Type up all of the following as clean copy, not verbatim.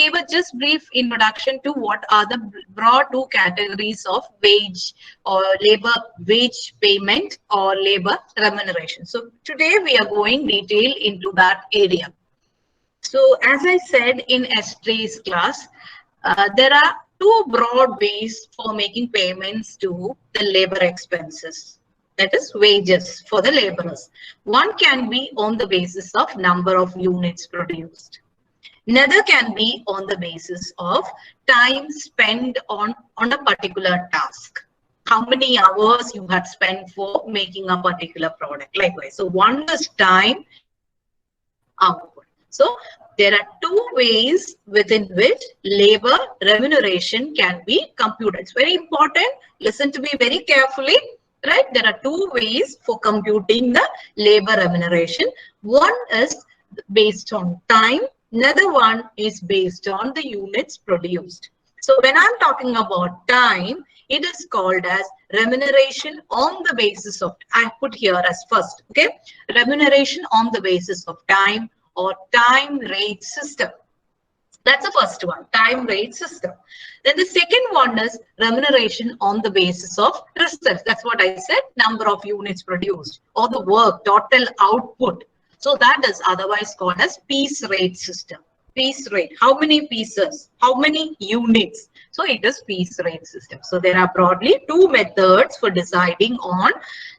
gave a just brief introduction to what are the broad two categories of wage or labor wage payment or labor remuneration. So today we are going detail into that area. So as I said in yesterday's class, there are two broad ways for making payments to the labor expenses. That is wages for the laborers. One can be on the basis of number of units produced. Another can be on the basis of time spent on a particular task. How many hours you had spent for making a particular product. Likewise, so one is time, output. So there are two ways within which labor remuneration can be computed. It's very important. Listen to me very carefully. Right? There are two ways for computing the labor remuneration. One is based on time. Another one is based on the units produced. So when I'm talking about time, it is called as remuneration on the basis of, I put here as first, okay? Remuneration on the basis of time or time rate system. That's the first one, time rate system. Then the second one is remuneration on the basis of results. That's what I said, number of units produced or the work, total output. So that is otherwise called as piece rate system. Piece rate, how many pieces, how many units? So it is piece rate system. So there are broadly two methods for deciding on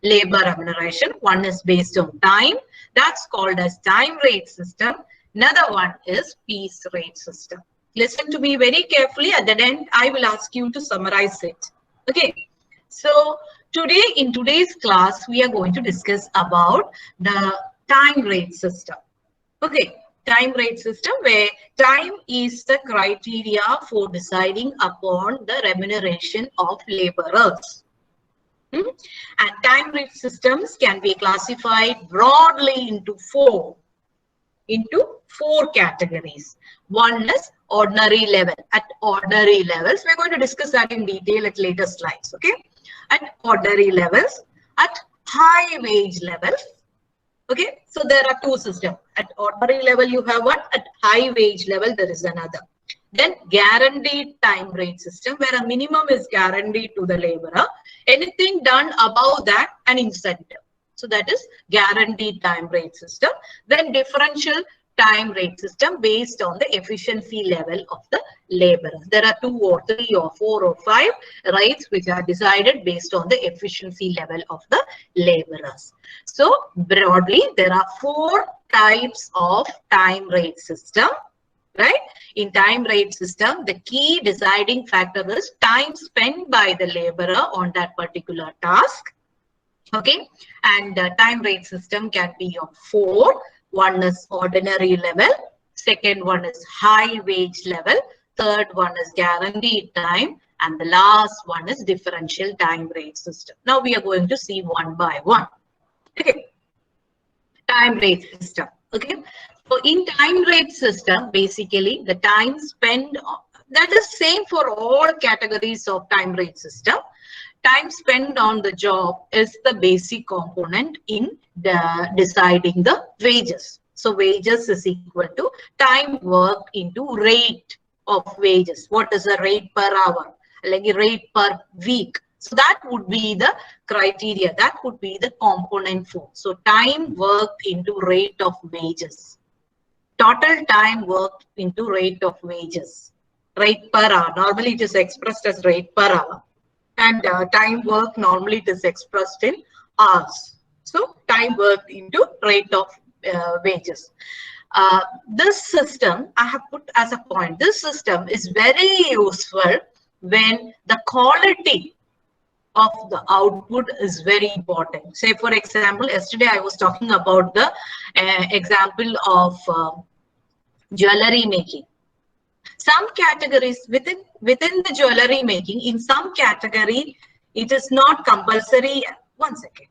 labor remuneration. One is based on time. That's called as time rate system. Another one is piece rate system. Listen to me very carefully. At the end, I will ask you to summarize it. Okay. So today, in today's class, we are going to discuss about the time rate system. Okay. Time rate system where time is the criteria for deciding upon the remuneration of laborers. And time rate systems can be classified broadly into four categories. One is ordinary level. At ordinary levels, we're going to discuss that in detail at later slides. Okay. At ordinary levels, at high wage levels. Okay, so there are two systems. At ordinary level, you have one. At high wage level, there is another. Then guaranteed time rate system, where a minimum is guaranteed to the laborer. Anything done above that, an incentive. So that is guaranteed time rate system. Then differential time rate system based on the efficiency level of the laborer. There are 2 or 3 or 4 or 5 rates which are decided based on the efficiency level of the laborers. So broadly, there are 4 types of time rate system. Right? In time rate system, the key deciding factor is time spent by the laborer on that particular task. Okay, and the time rate system can be of 4. One is ordinary level, second one is high wage level, third one is guaranteed time, and the last one is differential time rate system. Now we are going to see one by one. Okay, time rate system. Okay, so in time rate system, basically the time spent, that is same for all categories of time rate system. Time spent on the job is the basic component in deciding the wages. So wages is equal to time worked into rate of wages. What is the rate per hour? Like a rate per week. So that would be the criteria. That would be the component for. So time worked into rate of wages. Total time worked into rate of wages. Rate per hour. Normally it is expressed as rate per hour. And time work normally it is expressed in hours. So time worked into rate of wages. This system I have put as a point. This system is very useful when the quality of the output is very important. Say for example, yesterday I was talking about the example of jewelry making. Some categories within the jewelry making, in some category, it is not compulsory. One second.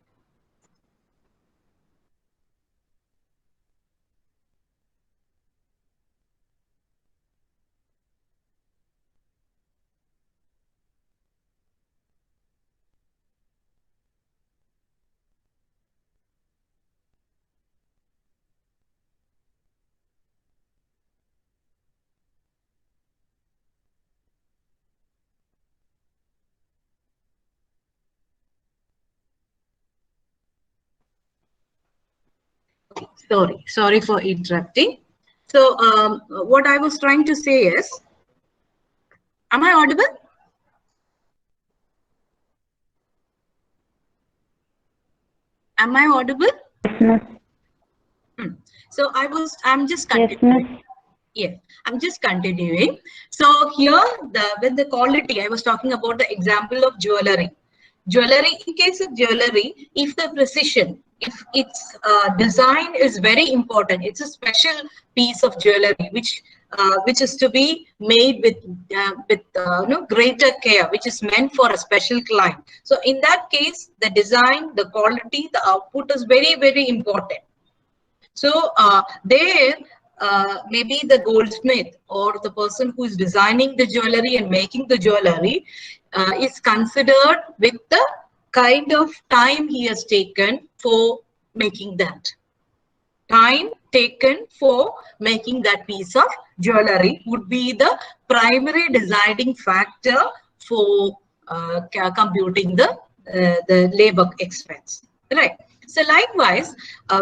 Sorry for interrupting. So what I was trying to say is, am I audible? Am I audible? Yes, miss. So I'm just continuing. Yes, miss. Yeah, I'm just continuing. So here, with the quality, I was talking about the example of jewelry. Jewelry, in case of jewelry, if the precision, if its design is very important, it's a special piece of jewelry which is to be made with greater care, which is meant for a special client. So in that case, the design, the quality, the output is very important. So there, maybe the goldsmith or the person who is designing the jewelry and making the jewelry is considered with the kind of time he has taken for making that. Time taken for making that piece of jewelry would be the primary deciding factor for computing the labor expense, right? So likewise,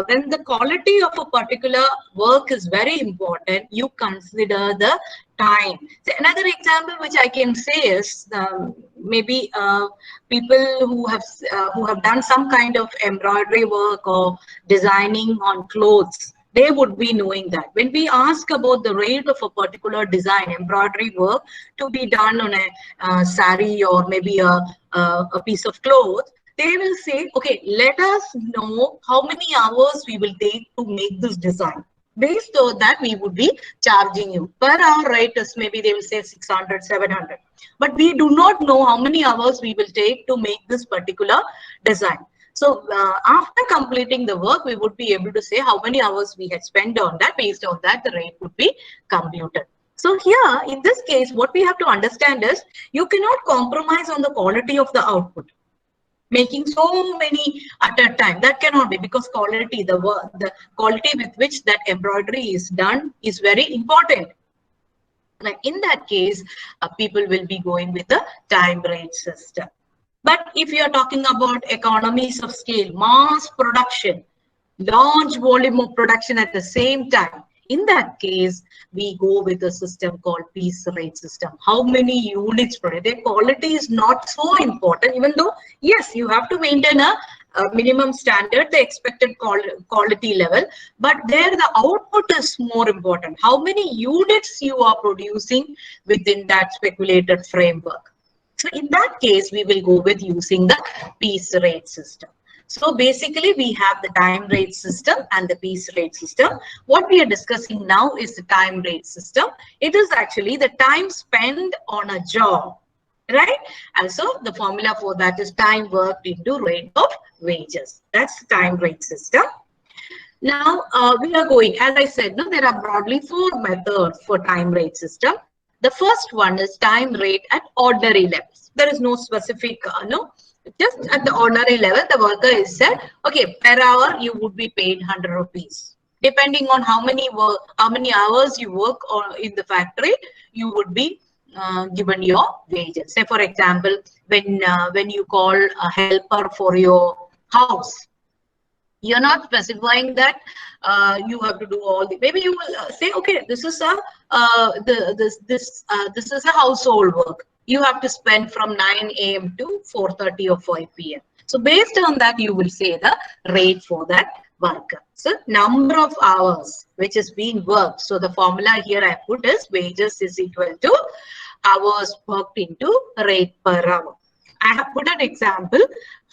when the quality of a particular work is very important, you consider the time. So another example which I can say is maybe people who have done some kind of embroidery work or designing on clothes. They would be knowing that when we ask about the rate of a particular design, embroidery work to be done on a sari or maybe a piece of cloth, they will say, okay, let us know how many hours we will take to make this design. Based on that, we would be charging you. Per hour rate is maybe they will say 600, 700. But we do not know how many hours we will take to make this particular design. So after completing the work, we would be able to say how many hours we had spent on that. Based on that, the rate would be computed. So here, in this case, what we have to understand is you cannot compromise on the quality of the output. Making so many at a time, that cannot be, because quality, the quality with which that embroidery is done is very important. Like in that case, people will be going with the time rate system. But if you are talking about economies of scale, mass production, large volume of production at the same time, in that case, we go with a system called piece rate system. How many units per day? The quality is not so important, even though, yes, you have to maintain a minimum standard, the expected quality level, but there the output is more important. How many units you are producing within that speculated framework. So in that case, we will go with using the piece rate system. So basically, we have the time rate system and the piece rate system. What we are discussing now is the time rate system. It is actually the time spent on a job, right? And so the formula for that is time worked into rate of wages. That's the time rate system. Now, we are going, as I said, no, there are broadly 4 methods for time rate system. The first one is time rate at ordinary levels. There is no specific, just at the ordinary level, the worker is said, okay, per hour you would be paid 100 rupees. Depending on how many hours you work in the factory, you would be given your wages. Say, for example, when you call a helper for your house, you're not specifying that you have to do all the, maybe you will say, okay, this is a this is a household work. You have to spend from 9 a.m. to 4:30 or 5 p.m. So based on that, you will say the rate for that worker. So number of hours which is being worked. So the formula here I put is wages is equal to hours worked into rate per hour. I have put an example,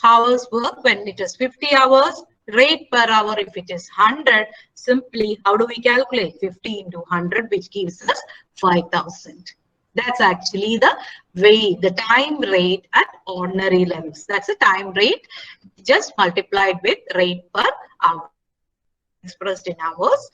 hours work when it is 50 hours, rate per hour if it is 100. Simply, how do we calculate? 50 into 100, which gives us 5,000. That's actually the way, the time rate at ordinary levels. That's the time rate just multiplied with rate per hour, expressed in hours,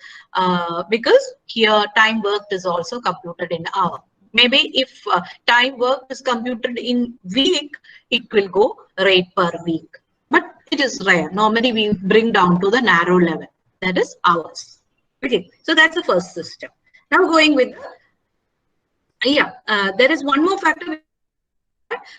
because here time worked is also computed in hour. Maybe if time worked is computed in week, it will go rate per week. But it is rare. Normally we bring down to the narrow level, that is hours. Okay, so that's the first system. Now going with, there is one more factor.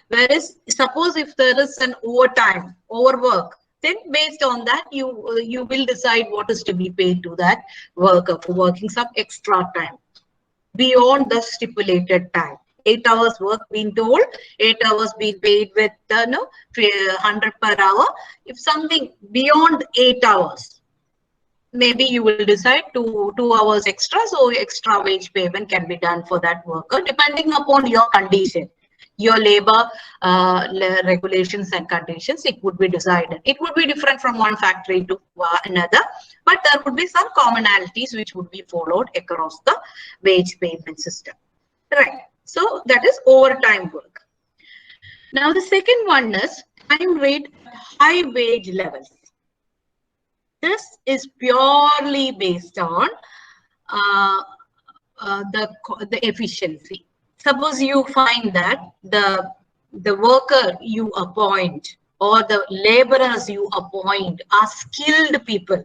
Whereas suppose if there is an overtime, overwork, Then based on that, you will decide what is to be paid to that worker for working some extra time beyond the stipulated time. 8 hours work being told, 8 hours being paid with 100 per hour. If something beyond 8 hours, maybe you will decide to 2 hours extra, so extra wage payment can be done for that worker depending upon your condition, your labor regulations and conditions. It would be decided. It would be different from one factory to another, but there would be some commonalities which would be followed across the wage payment system, right? So that is overtime work. Now the second one is time rate at high wage levels. This is purely based on the efficiency. Suppose you find that the worker you appoint or the laborers you appoint are skilled people.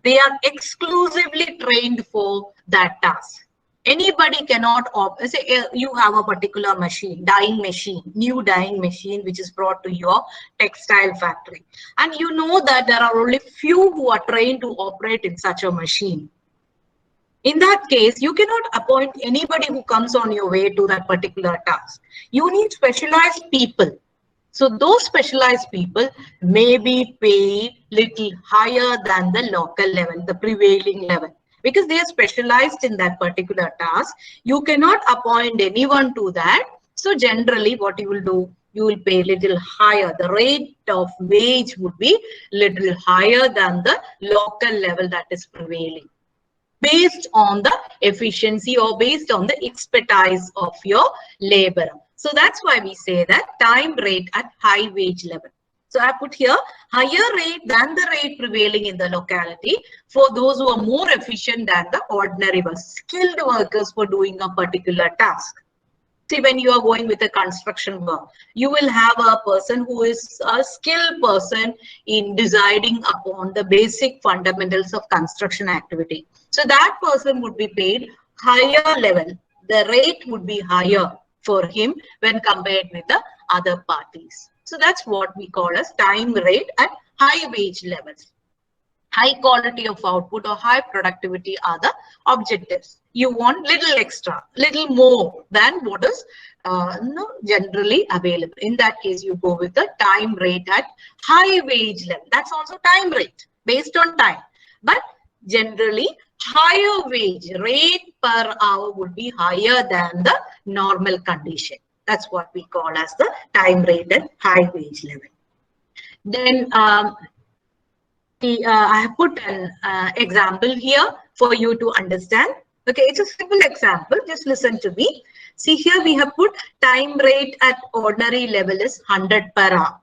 They are exclusively trained for that task. Anybody cannot say you have a particular machine, new dyeing machine, which is brought to your textile factory. And you know that there are only few who are trained to operate in such a machine. In that case, you cannot appoint anybody who comes on your way to that particular task. You need specialized people. So those specialized people may be paid little higher than the local level, the prevailing level. Because they are specialized in that particular task, you cannot appoint anyone to that. So generally what you will do, you will pay little higher. The rate of wage would be little higher than the local level that is prevailing, based on the efficiency or based on the expertise of your laborer. So that's why we say that time rate at high wage level. So I put here higher rate than the rate prevailing in the locality for those who are more efficient than the ordinary skilled workers for doing a particular task. See, when you are going with a construction work, you will have a person who is a skilled person in deciding upon the basic fundamentals of construction activity. So that person would be paid higher level. The rate would be higher for him when compared with the other parties. So that's what we call as time rate at high wage levels. High quality of output or high productivity are the objectives. You want little extra, little more than what is generally available. In that case, you go with the time rate at high wage level. That's also time rate based on time. But generally, higher wage rate per hour would be higher than the normal condition. That's what we call as the time rate at high wage level. Then I have put an example here for you to understand. Okay, it's a simple example. Just listen to me. See, here we have put time rate at ordinary level is 100 per hour.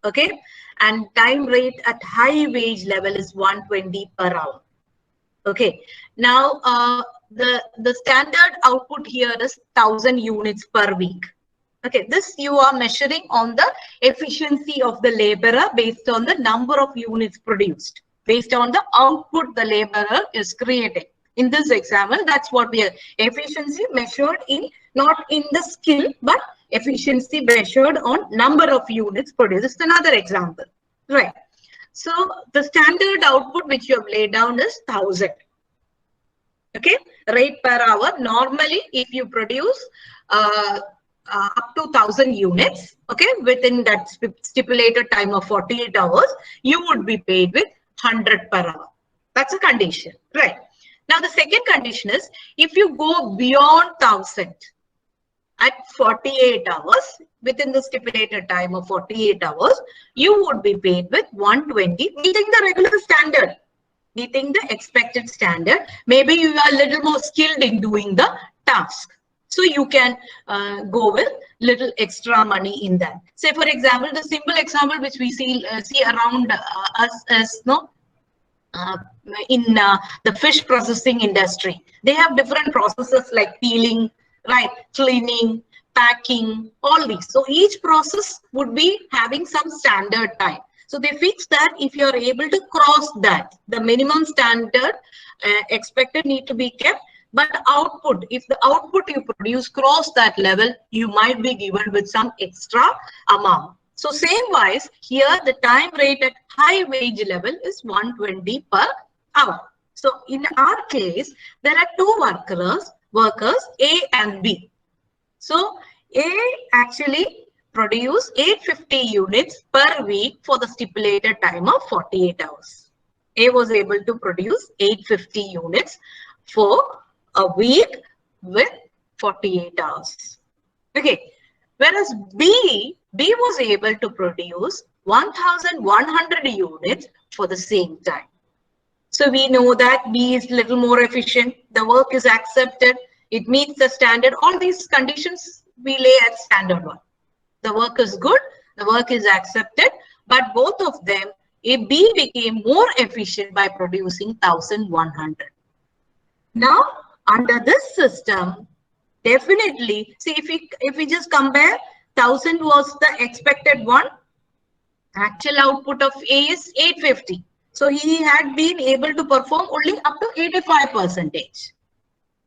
Okay, and time rate at high wage level is 120 per hour. Okay, now the standard output here is 1000 units per week. Okay, this you are measuring on the efficiency of the laborer based on the number of units produced, based on the output the laborer is creating. In this example, that's what we are efficiency measured in, not in the skill, but efficiency measured on number of units produced. This is another example, right? So the standard output which you have laid down is 1000. Okay, rate per hour. Normally, if you produce up to 1000 units, okay, within that stipulated time of 48 hours, you would be paid with 100 per hour. That's a condition, right? Now, the second condition is if you go beyond 1000 at 48 hours, within the stipulated time of 48 hours, you would be paid with 120, meeting the regular standard, meeting the expected standard. Maybe you are a little more skilled in doing the task. So you can go with little extra money in that. Say, for example, the simple example which we see around us is in the fish processing industry. They have different processes like peeling, right, cleaning, packing, all these. So each process would be having some standard time. So they fix that if you are able to cross that, the minimum standard expected need to be kept. But output, if the output you produce cross that level, you might be given with some extra amount. So same wise, here the time rate at high wage level is 120 per hour. So in our case, there are two workers A and B. So A actually produce 850 units per week for the stipulated time of 48 hours. A was able to produce 850 units for a week with 48 hours. Okay. Whereas B was able to produce 1,100 units for the same time. So we know that B is a little more efficient. The work is accepted. It meets the standard. All these conditions we lay at standard one. The work is good. The work is accepted. But both of them, B became more efficient by producing 1,100. Now, under this system, definitely, see if we just compare, 1,000 was the expected one. Actual output of A is 850. So he had been able to perform only up to 85%.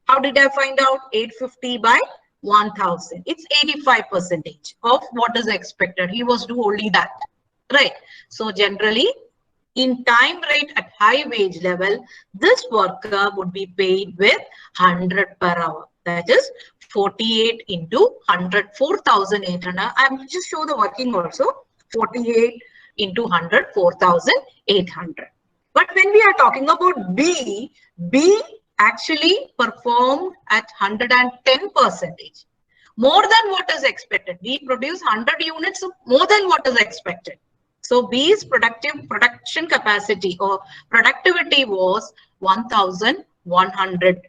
How did I find out? 850 by 1,000. It's 85% of what is expected. He was do only that, right? So generally, in time rate at high wage level, this worker would be paid with 100 per hour. That is 48 into 100, 4,800. I will just show the working also. 48 into 100, 4,800. But when we are talking about B actually performed at 110%. More than what is expected. We produce 100 units more than what is expected. So B's production capacity or productivity was 1,100,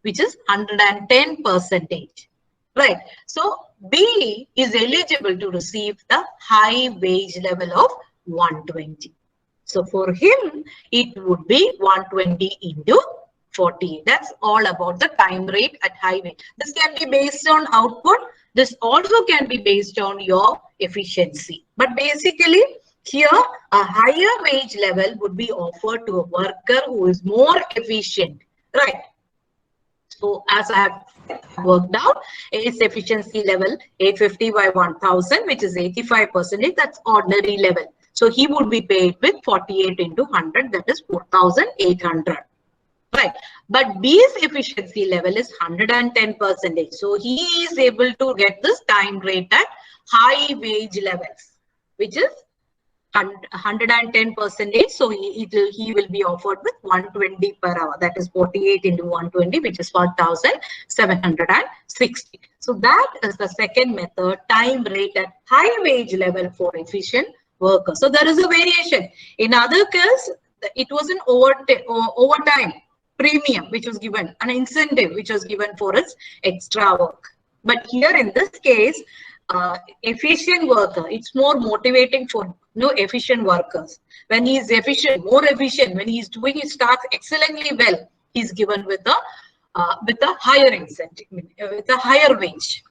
which is 110%. Right. So B is eligible to receive the high wage level of 120. So for him, it would be 120 into 40. That's all about the time rate at high wage. This can be based on output. This also can be based on your efficiency. But basically, here a higher wage level would be offered to a worker who is more efficient. Right. So as I have worked out, its efficiency level 850 by 1,000, which is 85%. That's ordinary level. So he would be paid with 48 into 100, that is 4,800. Right. But B's efficiency level is 110%. So he is able to get this time rate at high wage levels, which is 110%. So he will be offered with 120 per hour. That is 48 into 120, which is 4,760. So that is the second method, time rate at high wage level for efficient workers. So there is a variation. In other case, it was an overtime premium, which was given, an incentive, which was given for its extra work. But here in this case, efficient worker, it's more motivating for efficient workers. When he is efficient, more efficient, when he is doing his task excellently well, he's given with a higher incentive, with a higher wage,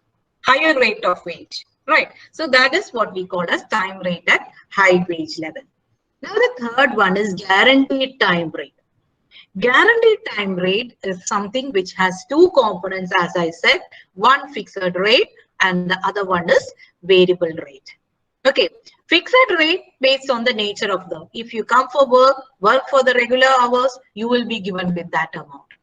higher rate of wage. Right. So that is what we call as time rate at high wage level. Now the third one is guaranteed time rate. Guaranteed time rate is something which has two components, as I said, one fixed rate and the other one is variable rate. Okay, fixed rate based on the nature of the, if you come for work for the regular hours, you will be given with that amount.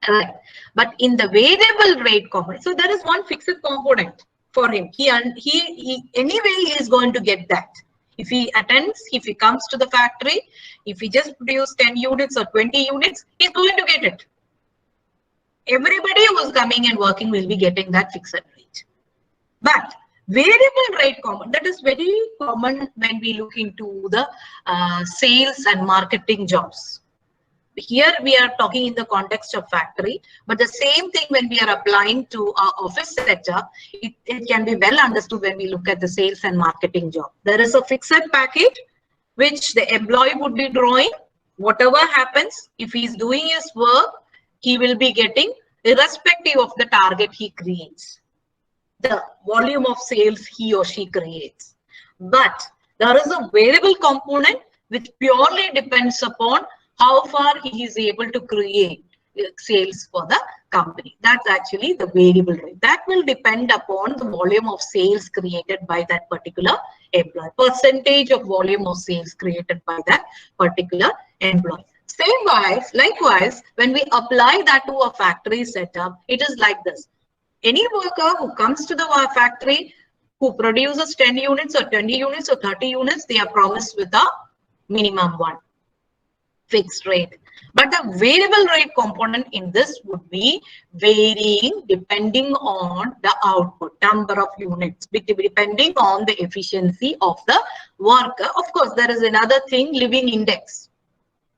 Right. But in the variable rate component, so there is one fixed component for him. He anyway he is going to get that. If he attends, if he comes to the factory, if he just produce 10 units or 20 units, he's going to get it. Everybody who is coming and working will be getting that fixed rate. But variable rate component, that is very common when we look into the sales and marketing jobs. Here we are talking in the context of factory, but the same thing when we are applying to our office sector, it can be well understood when we look at the sales and marketing job. There is a fixed package which the employee would be drawing. Whatever happens, if he is doing his work, he will be getting irrespective of the target he creates, the volume of sales he or she creates. But there is a variable component which purely depends upon how far he is able to create. sales for the company. That's actually the variable rate. That will depend upon the volume of sales created by that particular employee. Percentage of volume of sales created by that particular employee. Likewise, when we apply that to a factory setup, it is like this. Any worker who comes to the factory, who produces 10 units or 20 units or 30 units, they are promised with a minimum one fixed rate. But the variable rate component in this would be varying depending on the output, number of units, depending on the efficiency of the worker. Of course, there is another thing, living index,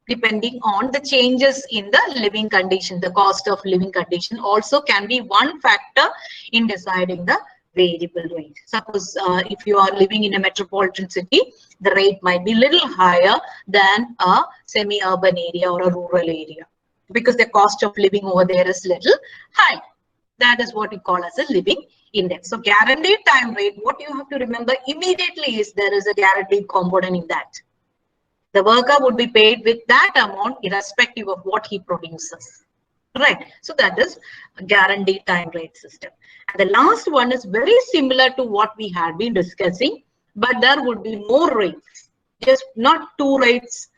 depending on the changes in the living condition. The cost of living condition also can be one factor in deciding the variable rate. Suppose if you are living in a metropolitan city, the rate might be little higher than a semi-urban area or a rural area, because the cost of living over there is little high. That is what we call as a living index. So guaranteed time rate, what you have to remember immediately is there is a guaranteed component in that. The worker would be paid with that amount irrespective of what he produces. Right. So that is a guaranteed time rate system. And the last one is very similar to what we had been discussing, but there would be more rates, just not two rates,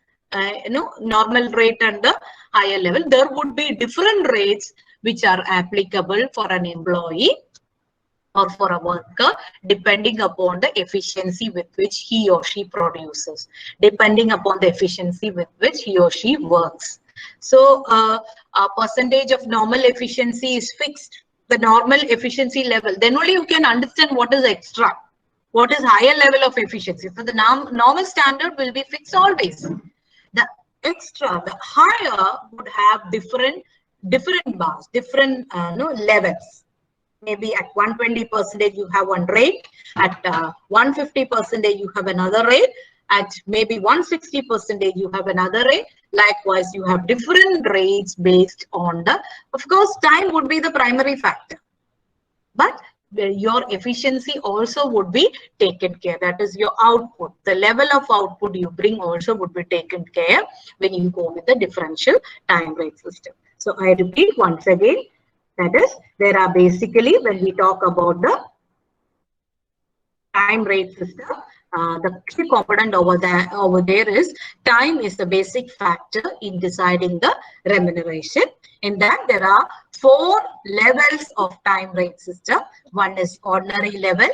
normal rate and the higher level. There would be different rates which are applicable for an employee or for a worker, depending upon the efficiency with which he or she produces, depending upon the efficiency with which he or she works. So a percentage of normal efficiency is fixed, the normal efficiency level. Then only you can understand what is extra, what is higher level of efficiency. So the normal standard will be fixed always. The extra, the higher would have different bars, different levels. Maybe at 120% you have one rate, at 150% you have another rate, at maybe 160% you have another rate. Likewise, you have different rates based on the, of course, time would be the primary factor, but your efficiency also would be taken care. That is your output. The level of output you bring also would be taken care when you go with the differential time rate system. So I repeat once again, that is, there are basically, when we talk about the time rate system, the key component over there is time is the basic factor in deciding the remuneration. In that, there are 4 levels of time rate system. One is ordinary level,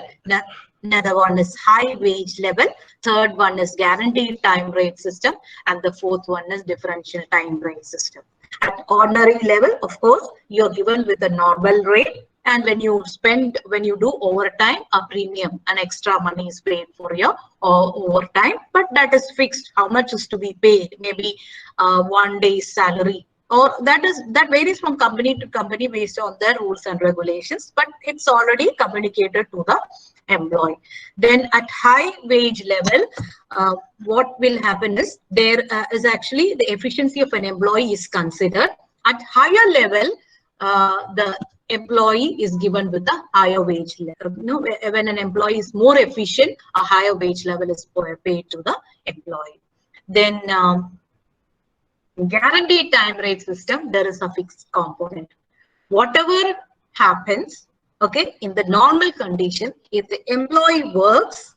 another one is high wage level, third one is guaranteed time rate system, and the fourth one is differential time rate system. At ordinary level, of course, you're given with a normal rate, and when you do overtime, a premium, an extra money is paid for your overtime, but that is fixed. How much is to be paid? Maybe 1 day's salary, or that varies from company to company based on their rules and regulations, but it's already communicated to the employee. Then at high wage level, what will happen is there is actually the efficiency of an employee is considered. At higher level, the employee is given with a higher wage level. When an employee is more efficient, a higher wage level is paid to the employee. Then guaranteed time rate system, there is a fixed component. Whatever happens, okay, in the normal condition, if the employee works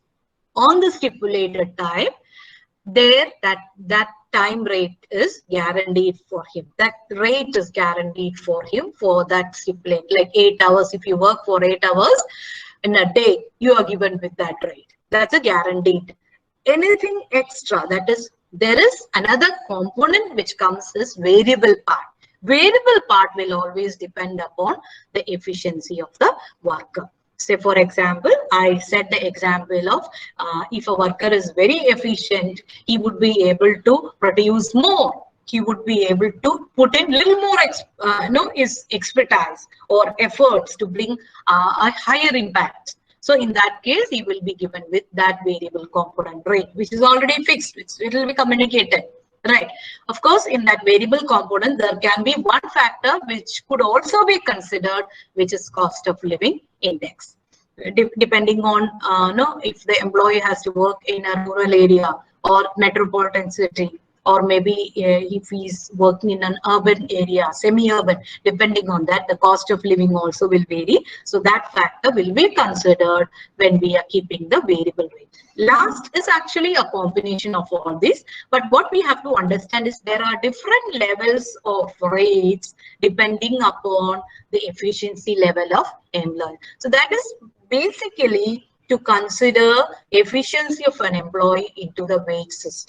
on the stipulated time, there that time rate is guaranteed for him. That rate is guaranteed for him for that stipulate, like 8 hours. If you work for 8 hours in a day, you are given with that rate. That's a guaranteed. Anything extra, that is, there is another component which comes as variable part. Variable part will always depend upon the efficiency of the worker. Say, for example, I said the example of if a worker is very efficient, he would be able to produce more. He would be able to put in little more his expertise or efforts to bring a higher impact. So in that case, he will be given with that variable component rate, which is already fixed. It will be communicated. Right. Of course, in that variable component, there can be one factor which could also be considered, which is cost of living index. Depending on if the employee has to work in a rural area or metropolitan city or maybe if he's working in an urban area, semi-urban, depending on that, the cost of living also will vary. So that factor will be considered when we are keeping the variable rate. Last is actually a combination of all this, but what we have to understand is there are different levels of rates depending upon the efficiency level of employee. So that is basically to consider efficiency of an employee into the wage system.